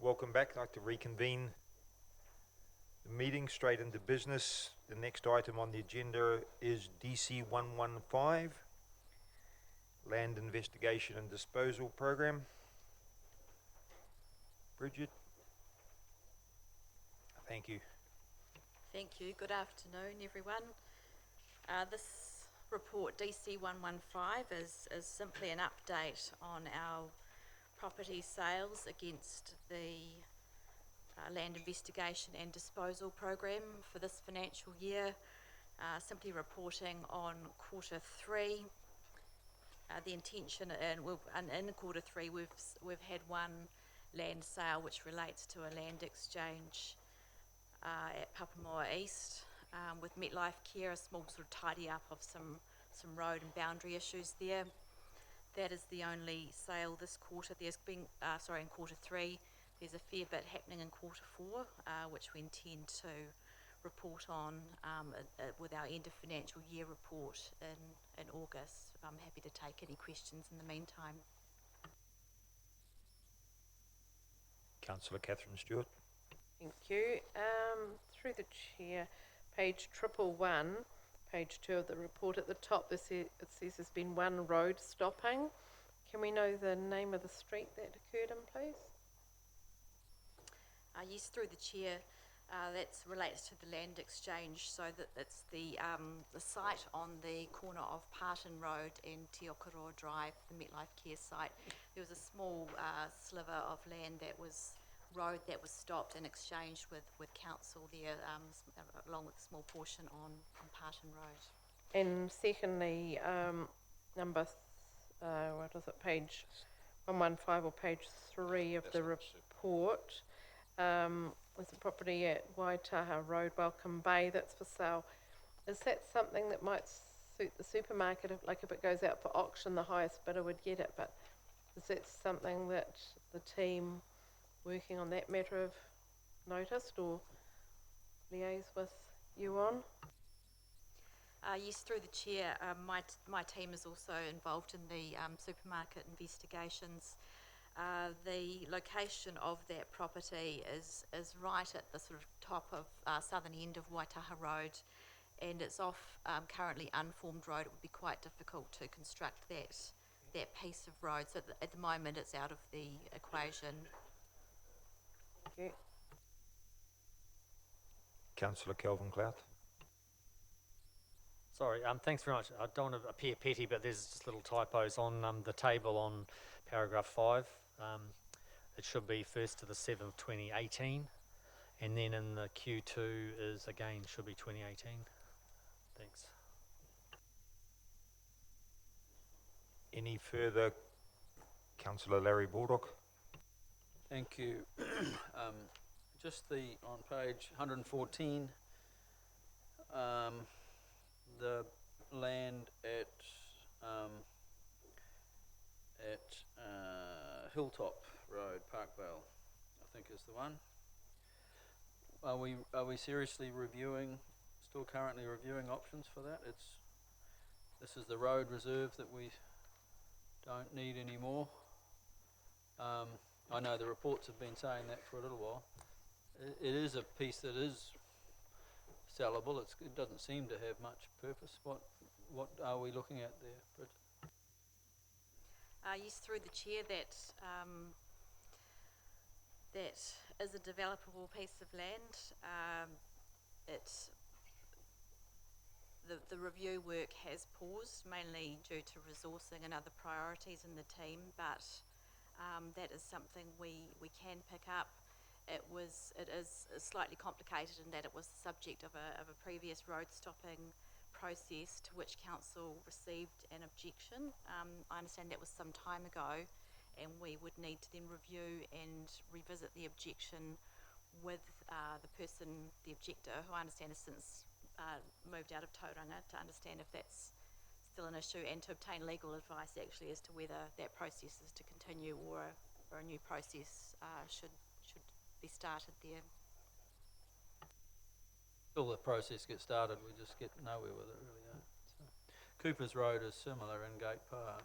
Welcome back. I'd like to reconvene the meeting straight into business. The next item on the agenda is DC 115, Land Investigation and Disposal Program. Bridget. Thank you. Thank you. Good afternoon, everyone. This report, DC 115, is simply an update on our property sales against the Land Investigation and Disposal Program for this financial year. Simply reporting on quarter three. The intention, in quarter three, we've had one land sale which relates to a land exchange at Papamoa East with MetLife Care, a small sort of tidy up of some road and boundary issues there. That is the only sale this quarter. There's been, in quarter three, there's a fair bit happening in quarter four, which we intend to report on with our end of financial year report in August. I'm happy to take any questions in the meantime. Councillor Catherine Stewart. Thank you. Through the chair, page 111, page 2 of the report at the top, it says there's been one road stopping. Can we know the name of the street that occurred in, please? Yes, through the chair, that relates to the land exchange, so that it's the site on the corner of Parton Road and Te Okoroa Drive, the MetLife Care site. There was a small sliver of land road that was stopped and exchanged with council there, along with a small portion on Parton Road. And secondly, page 115 or page 3 of the report, there's a property at Waitaha Road, Welcome Bay, that's for sale. Is that something that might suit the supermarket? If it goes out for auction, the highest bidder would get it, but is that something that the team working on that matter have noticed or liaise with you on? Yes, through the chair, my team is also involved in the supermarket investigations. The location of that property is right at the sort of top of southern end of Waitaha Road, and it's off currently unformed road. It would be quite difficult to construct that piece of road, so at the moment it's out of the equation. Okay. Councillor Kelvin Clout. Sorry, thanks very much. I don't want to appear petty, but there's just little typos on the table on paragraph 5. It should be 1st to the 7th, 2018, and then in the Q2 is again should be 2018. Thanks. Any further? Councillor Larry Baldock. Thank you. Just on page 114, the land at Hilltop Road, Parkvale, I think is the one. Are we seriously still currently reviewing options for that? This is the road reserve that we don't need anymore. I know the reports have been saying that for a little while. It is a piece that is sellable. It doesn't seem to have much purpose. What are we looking at there, Bridget? Yes, through the chair, that is a developable piece of land. The review work has paused, mainly due to resourcing and other priorities in the team, but that is something we can pick up. It is slightly complicated in that it was the subject of a previous road stopping process to which council received an objection. I understand that was some time ago, and we would need to then review and revisit the objection with the objector, who I understand has since moved out of Tauranga, to understand if that's still an issue and to obtain legal advice actually as to whether that process is to continue or a new process should be started there. Till the process gets started, we just get nowhere with it, really. So, Cooper's Road is similar in Gate Park.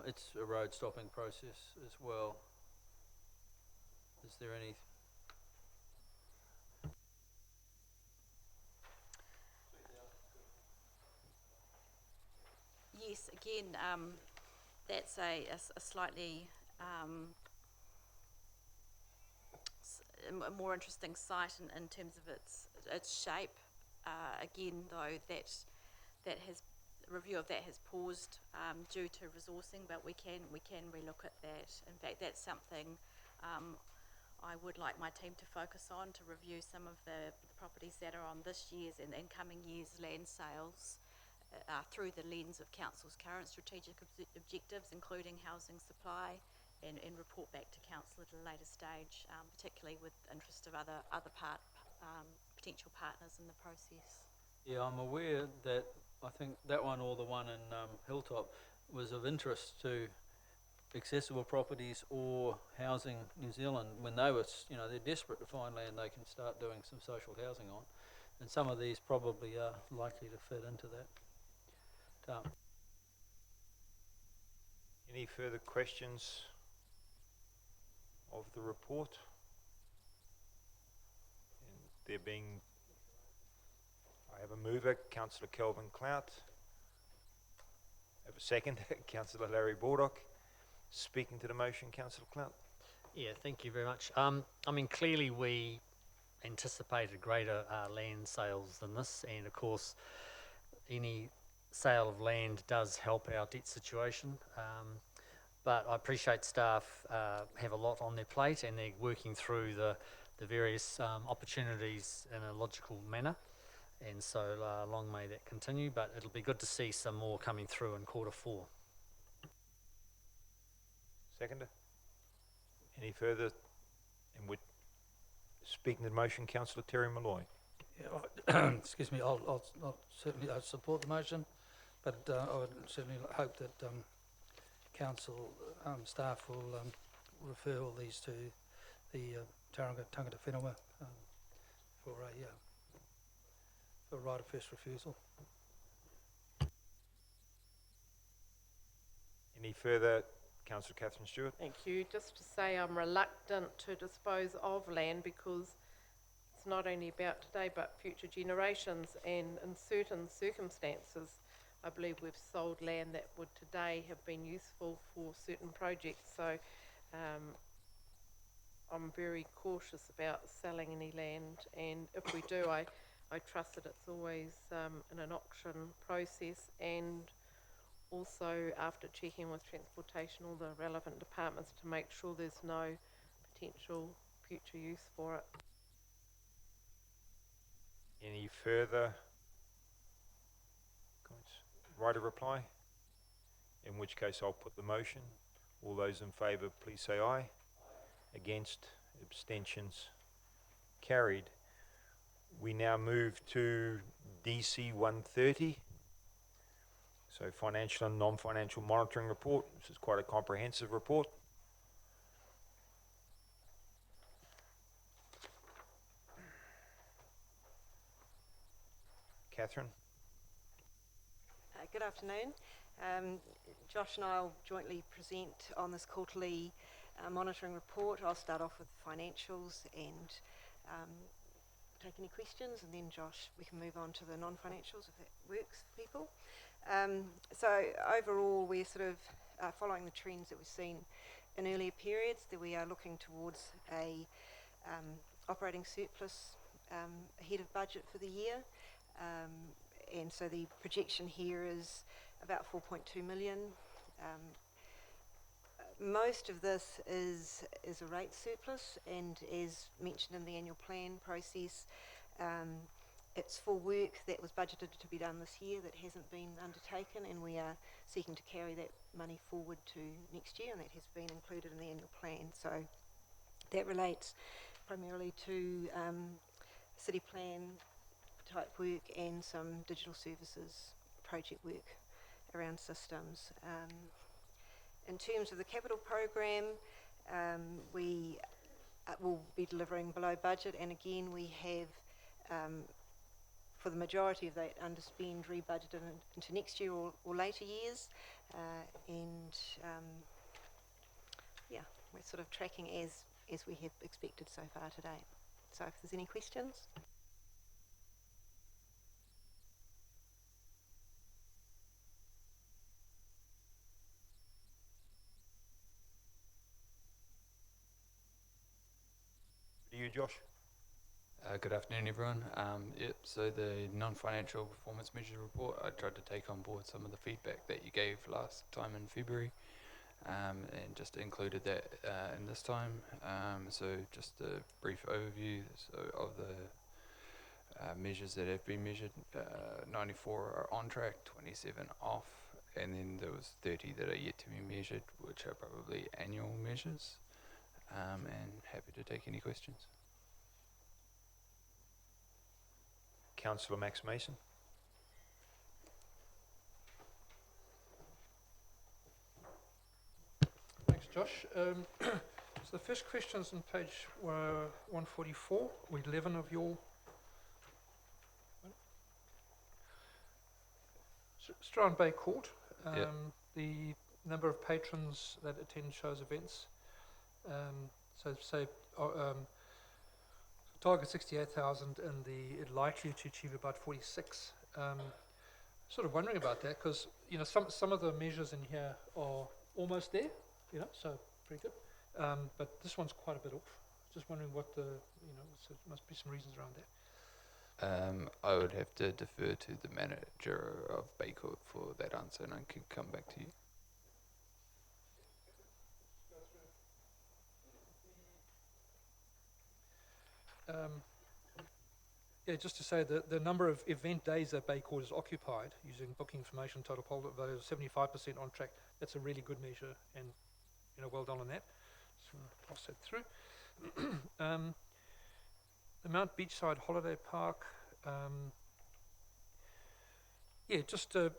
It's a road stopping process as well. Is there any? Yes, again, that's a slightly a more interesting site in terms of its shape. Again, though, that has review of that has paused due to resourcing, but we can relook at that. In fact, that's something I would like my team to focus on, to review some of the properties that are on this year's and coming year's land sales through the lens of Council's current strategic objectives, including housing supply, and report back to Council at a later stage, particularly with interest of other potential partners in the process. Yeah, I'm aware that I think that one or the one in Hilltop was of interest to Accessible Properties or Housing New Zealand when they were, they're desperate to find land they can start doing some social housing on. And some of these probably are likely to fit into that. Any further questions of the report? And there being, I have a mover, Councillor Kelvin Clout. I have a second, Councillor Larry Baldock. Speaking to the motion, Councillor Clout. Yeah, thank you very much. I mean, clearly we anticipated greater land sales than this, and of course, any sale of land does help our debt situation. But I appreciate staff have a lot on their plate, and they're working through the various opportunities in a logical manner. And so long may that continue, but it'll be good to see some more coming through in Q4. Seconder. Any further? And would speaking to the motion, Councillor Terry Malloy. Yeah, excuse me. I'll certainly support the motion, but I would certainly hope that council staff will refer all these to the Tangata Whenua for a right of first refusal. Any further? Councillor Catherine Stewart. Thank you. Just to say I'm reluctant to dispose of land because it's not only about today but future generations, and in certain circumstances I believe we've sold land that would today have been useful for certain projects. So I'm very cautious about selling any land, and if we do, I trust that it's always in an auction process, and also after checking with transportation, all the relevant departments, to make sure there's no potential future use for it. Any further comments? Right of reply? In which case I'll put the motion. All those in favour please say aye. Against? Abstentions? Carried. We now move to DC 130. So financial and non-financial monitoring report. This is quite a comprehensive report. Catherine. Good afternoon. Josh and I will jointly present on this quarterly monitoring report. I'll start off with the financials and take any questions, and then Josh, we can move on to the non-financials if that works for people. So overall, we're sort of following the trends that we've seen in earlier periods, that we are looking towards a operating surplus ahead of budget for the year. And so the projection here is about 4.2 million. Most of this is a rate surplus, and as mentioned in the annual plan process, it's for work that was budgeted to be done this year that hasn't been undertaken, and we are seeking to carry that money forward to next year, and that has been included in the annual plan. So that relates primarily to city plan type work and some digital services project work around systems. In terms of the capital program, we will be delivering below budget, and again we have for the majority of that underspend rebudgeted into next year or later years, and yeah, we're sort of tracking as as we have expected so far today. So if there's any questions. To you, Josh. Good afternoon, everyone. Yep, so the non-financial performance measure report, I tried to take on board some of the feedback that you gave last time in February, and just included that in this time. So just a brief overview of the measures that have been measured. 94 are on track, 27 off, and then there was 30 that are yet to be measured, which are probably annual measures. And happy to take any questions. Councillor Max Mason. Thanks, Josh. So the first question's on page 144, or 11 of your... Strand Bay Court. Yep. The number of patrons that attend shows events. So say target 68,000 and the likely to achieve about 46. Sort of wondering about that because some of the measures in here are almost there, so pretty good. But this one's quite a bit off. Just wondering what so there must be some reasons around that. I would have to defer to the manager of Baycourt for that answer, and I can come back to you. Yeah, just to say that the number of event days that Baycourt is occupied using booking information, total poll vote, 75% on track. That's a really good measure, and well done on that. So I'll pass that through. The Mount Beachside Holiday Park. Yeah, just the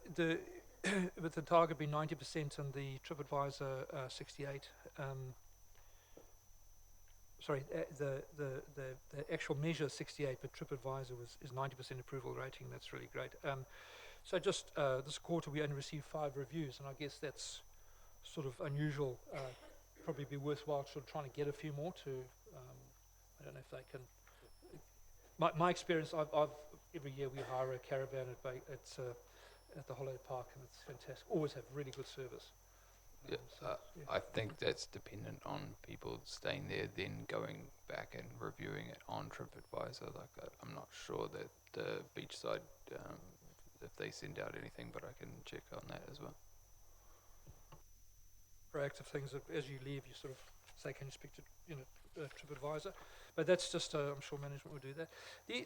with the target being 90% and the TripAdvisor 68. Sorry, the actual measure is 68, but TripAdvisor is 90% approval rating. That's really great. So just this quarter we only received 5 reviews, and I guess that's sort of unusual. Probably be worthwhile sort of trying to get a few more to. I don't know if they can. My experience, I've every year we hire a caravan at the holiday park, and it's fantastic. Always have really good service. Yeah, I think that's dependent on people staying there, then going back and reviewing it on TripAdvisor. I'm not sure that the beachside, if they send out anything, but I can check on that as well. Proactive things that as you leave, you sort of say, "Can you speak to TripAdvisor?" But that's just, I'm sure management will do that.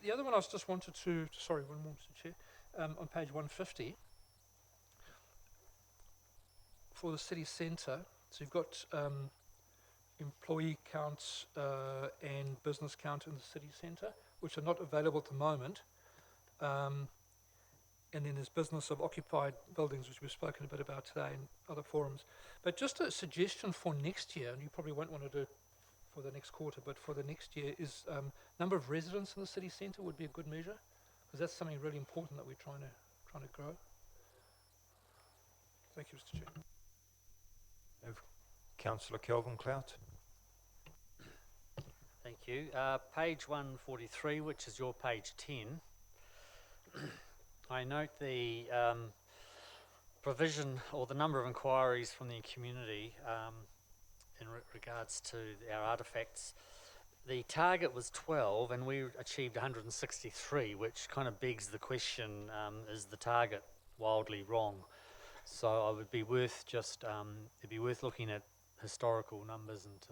The other one I was just wanted to, sorry, one more, Mr. Chair, on page 150. For the city centre, so you've got employee counts and business count in the city centre, which are not available at the moment. And then there's business of occupied buildings, which we've spoken a bit about today in other forums. But just a suggestion for next year, and you probably won't want to do it for the next quarter, but for the next year is number of residents in the city centre would be a good measure, because that's something really important that we're trying to grow. Thank you, Mr. Chair. Councillor Kelvin Clout. Thank you. Page 143, which is your page 10. I note the provision or the number of inquiries from the community in regards to our artefacts. The target was 12 and we achieved 163, which kind of begs the question, is the target wildly wrong? So I would be worth it'd be worth looking at historical numbers and to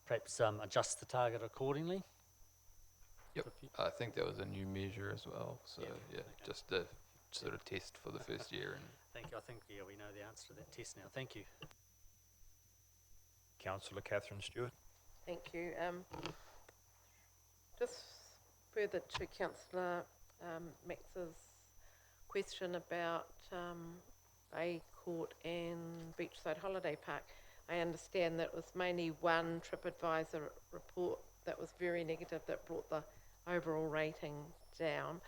perhaps adjust the target accordingly. Yep, I think that was a new measure as well. So yeah, just a sort of test for the first year. And Thank you. I think we know the answer to that test now. Thank you. Councillor Catherine Stewart. Thank you. Just further to Councillor Max's question about Bay Court and Beachside Holiday Park. I understand that it was mainly one TripAdvisor report that was very negative that brought the overall rating down.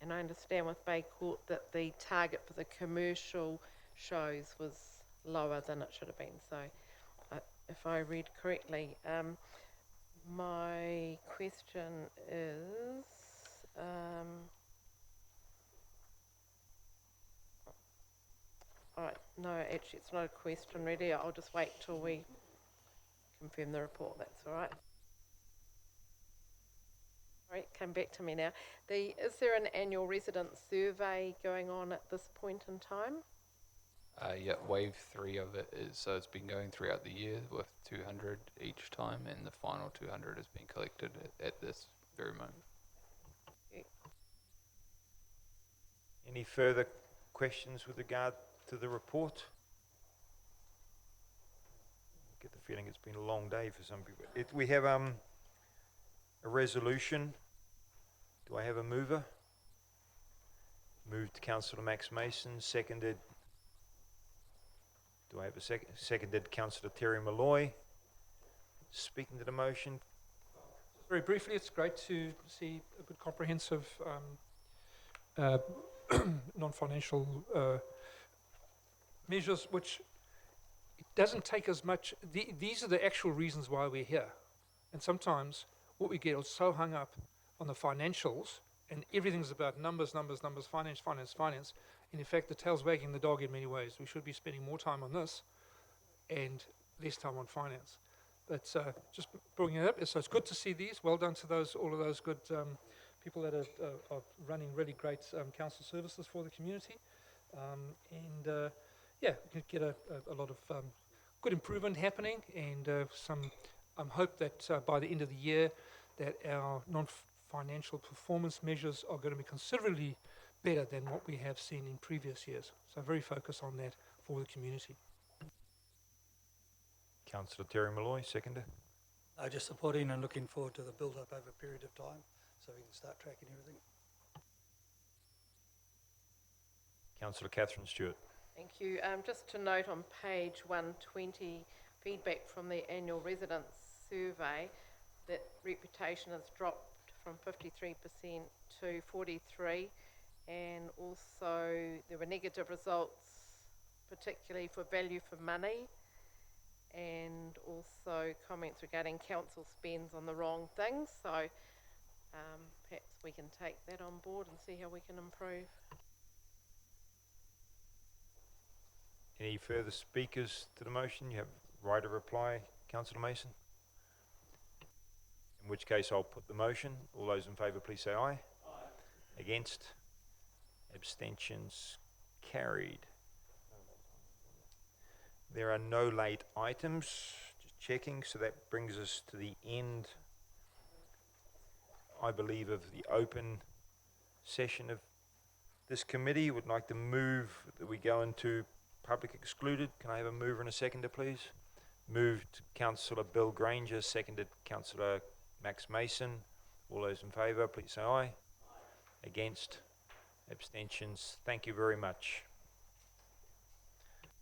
And I understand with Bay Court that the target for the commercial shows was lower than it should have been. So if I read correctly, My question is, all right, no, actually, it's not a question really. I'll just wait till we confirm the report. That's all right. All right, come back to me now. Is there an annual resident survey going on at this point in time? Yeah, wave 3 of it is, so it's been going throughout the year with 200 each time, and the final 200 has been collected at this very moment. Any further questions with regard to the report? I get the feeling it's been a long day for some people. We have a resolution. Do I have a mover? Moved Councillor Max Mason, seconded. Do I have a seconded Councillor Terry Malloy? Speaking to the motion. Very briefly, it's great to see a good comprehensive non-financial measures, which it doesn't take as much. These are the actual reasons why we're here. And sometimes what we get is so hung up on the financials, and everything's about numbers, numbers, numbers, finance, finance, finance. And in fact, the tail's wagging the dog in many ways. We should be spending more time on this and less time on finance. But just bringing it up, so it's good to see these. Well done to all of those good people that are running really great council services for the community. Yeah, we could get a lot of good improvement happening, and some hope that by the end of the year that our non-financial performance measures are going to be considerably better than what we have seen in previous years. So very focused on that for the community. Councillor Terry Malloy, seconder. Just supporting and looking forward to the build-up over a period of time so we can start tracking everything. Councillor Catherine Stewart. Thank you. Just to note on page 120, feedback from the annual residents survey, that reputation has dropped from 53% to 43%, and also there were negative results, particularly for value for money, and also comments regarding council spends on the wrong things. So perhaps we can take that on board and see how we can improve. Any further speakers to the motion? You have right of reply, Councillor Mason. In which case I'll put the motion. All those in favour please say aye. Aye. Against? Abstentions? Carried. There are no late items. Just checking, so that brings us to the end, I believe, of the open session of this committee. Would like to move that we go into public excluded. Can I have a mover and a seconder, please? Moved Councillor Bill Granger, seconded Councillor Max Mason. All those in favour, please say aye. Aye. Against? Abstentions? Thank you very much.